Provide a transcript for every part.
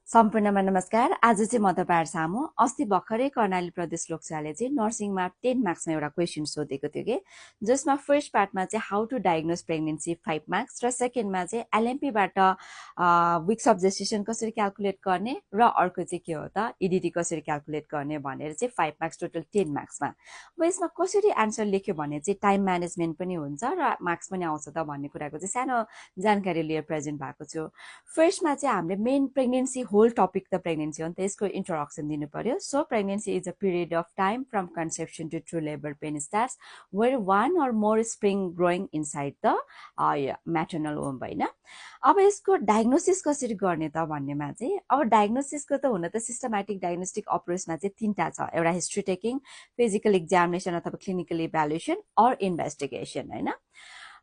सम्पूर्णमा नमस्कार। आज चाहिँ म तपाईहरु सामु अस्ति भर्खरै कर्णाली प्रदेश लोकसेवाले चाहिँ नर्सिङमा 10 मार्क्समा एउटा क्वेशन सोधेको थियो के, जसमा फर्स्ट पार्टमा चाहिँ how to diagnose pregnancy 5 marks र सेकेन्डमा चाहिँ एलएमपी बाट विक्स अफ जेस्टेसन कसरी क्याल्कुलेट गर्ने र अर्को चाहिँ के हो त ईडीटी कसरी क्याल्कुलेट गर्ने भनेर चाहिँ 5 मार्क्स टोटल 10 मार्क्समा। अब यसमा कसरी आन्सर लेख्यो भने चाहिँ टाइम म्यानेजमेन्ट पनि हुन्छ र मार्क्स पनि आउँछ त भन्ने कुराको चाहिँ सानो जानकारी लिएर प्रेजेन्ट भएको छु। फर्स्टमा चाहिँ हामीले मेन प्रेग्नेन्सी होल टपिक त प्रेग्नेन्सी हो नि त, यसको इन्ट्रोडक्सन दिनु पर्यो। So pregnancy is a period of time from conception to true labour pain starts where one or more spring growing inside the maternal womb होइन। अब यसको डायग्नोसिस कसरी गर्ने त भन्नेमा चाहिँ अब डायग्नोसिसको त हुन त सिस्टमेटिक डायग्नोस्टिक अप्रोचमा चाहिँ तीनटा छ, एउटा हिस्ट्री टेकिङ, फिजिकल एक्जामिनेसन अथवा क्लिनिकल इभ्यालुएसन अर इन्भेस्टिगेसन होइन।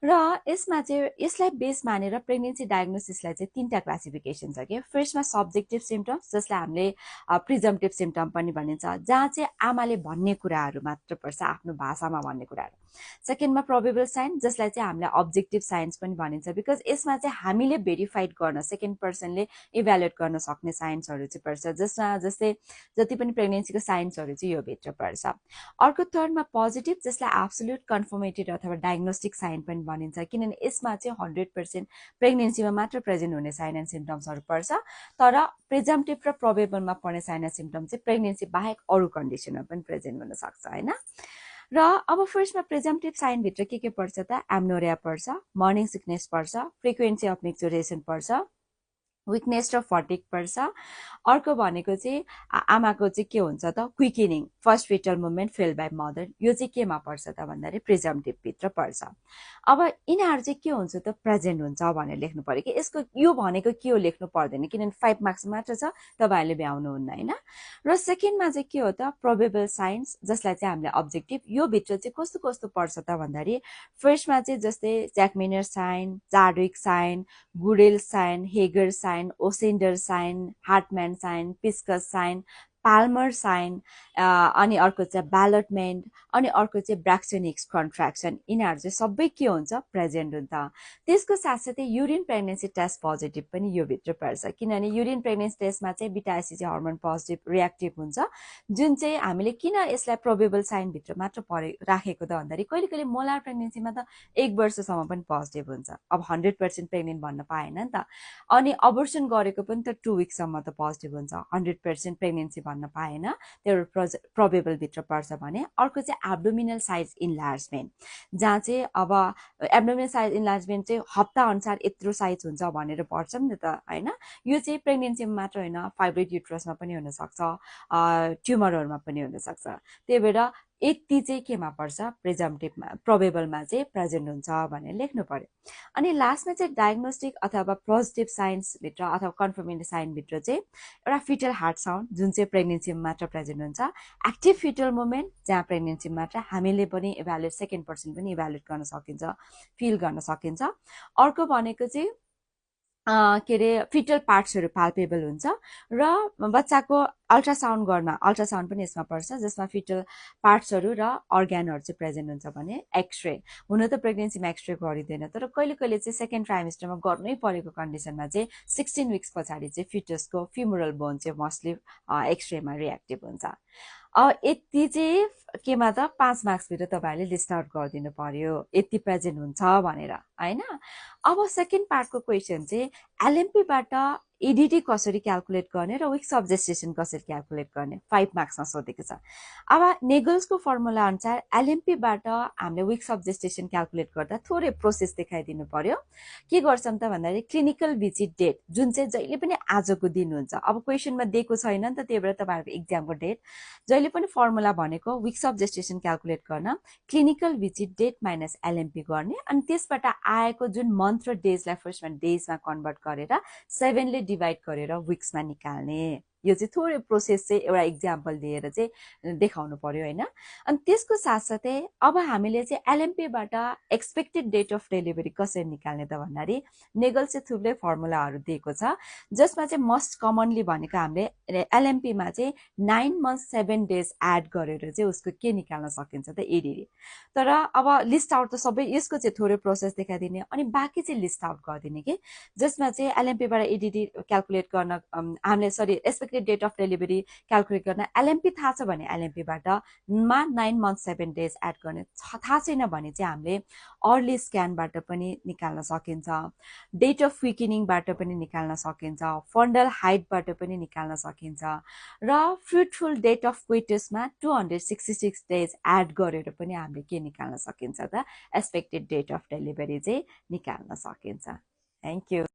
र यसमा चाहिँ यसलाई बेस मानेर प्रेग्नेन्सी डायग्नोसिसलाई चाहिँ तीनटा क्लासिफिकेसन छ के। फर्स्टमा सब्जेक्टिभ सिम्पटम्स जसलाई हामीले प्रिजम्पटिभ सिम्पटम पनि भनिन्छ, जहाँ चाहिँ आमाले भन्ने कुराहरू मात्र पर्छ, आफ्नो भाषामा भन्ने कुराहरू। सेकेन्डमा प्रोबेबल साइन जसलाई चाहिँ हामीले अब्जेक्टिभ साइन्स पनि भनिन्छ, बिकज यसमा चाहिँ हामीले भेरिफाइड गर्न सेकेन्ड पर्सनले इभ्यालुएट गर्न सक्ने साइन्सहरू चाहिँ पर्छ, जसमा जस्तै जति पनि प्रेग्नेन्सीको साइन्सहरू चाहिँ यो भित्र पर्छ। अर्को थर्डमा पोजिटिभ जसलाई एब्सोल्युट कन्फर्मेटेड अथवा डायग्नोस्टिक साइन पनि भनिन्छ, किनभने यसमा चाहिँ 100% प्रेग्नेन्सीमा मात्र प्रेजेन्ट हुने साइन एन्ड सिम्पटम्सहरू पर्छ, तर प्रिजम्पटिभ र प्रोबेबलमा पर्ने साइन एन्ड सिम्पटम चाहिँ प्रेग्नेन्सी बाहेक अरू कन्डिसनमा पनि प्रेजेन्ट हुन सक्छ होइन। र अब फर्स्टमा प्रिजम्पटिभ साइनभित्र के पर्छ त एम्नोरिया पर्छ, मर्निङ सिकनेस पर्छ, फ्रिक्वेन्सी अफ मिक्चुरेसन पर्छ, विकनेस र फटिक पर्छ। अर्को भनेको चाहिँ आमाको चाहिँ के हुन्छ त quickening, first fetal movement felt by mother, यो चाहिँ केमा पर्छ त भन्दाखेरि प्रिजम्पटिभ भित्र पर्छ। अब यिनीहरू चाहिँ के हुन्छ त प्रेजेन्ट हुन्छ भनेर लेख्नु पर्यो कि यसको यो भनेको के हो लेख्नु पर्दैन, किनभने 5 मार्क्स मात्र छ, तपाईहरुले भ्याउनुहुन्न होइन। र सेकेन्डमा चाहिँ के हो त प्रोबेबल साइन्स जसलाई चाहिँ हामीले अब्जेक्टिभ, यो भित्र चाहिँ कस्तो कस्तो पर्छ त भन्दाखेरि फर्स्टमा चाहिँ जस्तै Jacquemier sign, Chadwick sign, Goodell sign, Hegar sign, Osiander sign, Hartman sign, Piskacek sign, Palmer sign, अनि अर्को चाहिँ ब्यालटमेन्ट, अनि अर्को चाहिँ ब्राक्सोनिक्स कन्ट्र्याक्सन, यिनीहरू चाहिँ सबै के हुन्छ प्रेजेन्ट हुन्छ। त्यसको साथसाथै युरिन प्रेग्नेन्सी टेस्ट पोजिटिभ पनि यो भित्र पर्छ, किनभने युरिन प्रेग्नेन्सी टेस्टमा चाहिँ बिटा एसिजी हर्मोन पोजिटिभ रियाक्टिभ हुन्छ, जुन चाहिँ हामीले किन यसलाई प्रोबेबल साइनभित्र मात्र राखेको त भन्दाखेरि कहिले कहिले मोलार प्रेग्नेन्सीमा त 1 वर्षसम्म पनि पोजिटिभ हुन्छ। अब 100% प्रेग्नेन्ट भन्न पाएन नि त। अनि अबोर्सन गरेको पनि त 2 विक्ससम्म त पोजिटिभ हुन्छ, 100% प्रेग्नेन्सी भन्न पाएन, त्यो प्रोबेबल भित्र पर्छ भने। अर्को चाहिँ एब्डोमिनल साइज इन्लार्जमेन्ट, जहाँ चाहिँ अब एब्डोमिनल साइज इन्लार्जमेन्ट चाहिँ हप्ता अनुसार यत्रो साइज हुन्छ भनेर पर्छ नि त होइन। यो चाहिँ प्रेग्नेन्सीमा मात्र होइन, फाइब्रोइड युट्रसमा पनि हुनसक्छ, ट्युमरहरूमा पनि हुनसक्छ। त्यही भएर यति चाहिँ केमा पर्छ प्रिजम्पटिभमा, प्रोबेबलमा चाहिँ प्रेजेन्ट हुन्छ भनेर लेख्नु पर्यो। अनि लास्टमा चाहिँ डायग्नोस्टिक अथवा पोजिटिभ साइन्सभित्र अथवा कन्फर्मेन्ट साइनभित्र चाहिँ एउटा फिटल हार्ट साउन्ड जुन चाहिँ प्रेग्नेन्सीमा मात्र प्रेजेन्ट हुन्छ, एक्टिभ फिटल मुभमेन्ट जहाँ प्रेग्नेन्सीमा मात्र हामीले पनि इभ्यालुएट सेकेन्ड पर्सन पनि इभ्यालुएट गर्न सकिन्छ, फिल गर्न सकिन्छ। अर्को भनेको चाहिँ के अरे फिटल पार्ट्सहरू पाल्पेबल हुन्छ र बच्चाको अल्ट्रासाउन्ड गर्न, अल्ट्रासाउन्ड पनि यसमा पर्छ, जसमा फिटल पार्ट्सहरू र अर्ग्यानहरू चाहिँ प्रेजेन्ट हुन्छ भने एक्सरे। हुन त प्रेग्नेन्सीमा एक्सरे गरिँदैन, तर कहिले कहिले चाहिँ सेकेन्ड ट्राइमेस्टरमा गर्नै परेको कन्डिसनमा चाहिँ 16 विक्स पछाडि चाहिँ फिटसको फिमुरल बोन चाहिँ मोस्टली एक्सरेमा रियाक्टिभ हुन्छ। यति चाहिँ केमा त 5 मार्क्सभित्र तपाईँहरूले लिस्ट आउट गरिदिनु पर्यो, यति प्रेजेन्ट हुन्छ भनेर होइन। अब सेकेन्ड पार्टको क्वेसन चाहिँ एलएमपीबाट ईडीटी कसरी क्याल्कुलेट गर्ने र विक्स अफ जेस्टेसन कसरी क्याल्कुलेट गर्ने 5 मार्क्समा सोधेको छ। अब नेगल्सको फर्मुला अनुसार एलएमपीबाट हामीले विक्स अफ जेस्टेसन क्याल्कुलेट गर्दा थोरै प्रोसेस देखाइदिनु पर्यो। के गर्छौँ त भन्दाखेरि क्लिनिकल भिजिट डेट जुन चाहिँ जहिले पनि आजको दिन हुन्छ, अब क्वेसनमा दिएको छैन नि त, त्यही भएर तपाईँहरूको इक्जामको डेट जहिले पनि फर्मुला भनेको विक्स अफ जेस्टेसन क्याल्कुलेट गर्न clinical visit date minus LMP गर्ने, अनि त्यसबाट आएको जुन मन्थ र डेजलाई फर्स्टमा डेजमा कन्भर्ट गरेर 7 ले डिभाइड गरेर विक्समा निकाल्ने, यो चाहिँ थोरै प्रोसेस चाहिँ एउटा इक्जाम्पल दिएर चाहिँ देखाउनु पर्यो होइन। अनि त्यसको साथसाथै अब हामीले चाहिँ एलएमपीबाट एक्सपेक्टेड डेट अफ डेलिभरी कसरी निकाल्ने त भन्दाखेरि नेगल चाहिँ थुप्रै फर्मुलाहरू दिएको छ, जसमा चाहिँ मोस्ट कमनली भनेको हामीले एलएमपीमा चाहिँ 9 months 7 days एड गरेर चाहिँ उसको के निकाल्न सकिन्छ त एडिडी। तर अब लिस्ट आउट त सबै यसको चाहिँ थोरै प्रोसेस देखाइदिने अनि बाँकी चाहिँ लिस्ट आउट गरिदिने कि, जसमा चाहिँ एलएमपीबाट एडिडी क्यालकुलेट गर्न हामीले expected date of delivery calculate गर्न एलएमपी थाहा छ भने एलएमपीबाट 9 months 7 days एड गर्ने, थाहा छैन भने चाहिँ हामीले अर्ली स्क्यानबाट पनि निकाल्न सकिन्छ, डेट अफ विकिनिङबाट पनि निकाल्न सकिन्छ, फन्डल हाइटबाट पनि निकाल्न सकिन्छ र फ्रुटफुल डेट अफ क्विटसमा 266 days एड गरेर पनि हामीले के निकाल्न सकिन्छ त एक्सपेक्टेड डेट अफ डेलिभरी चाहिँ निकाल्न सकिन्छ। Thank you.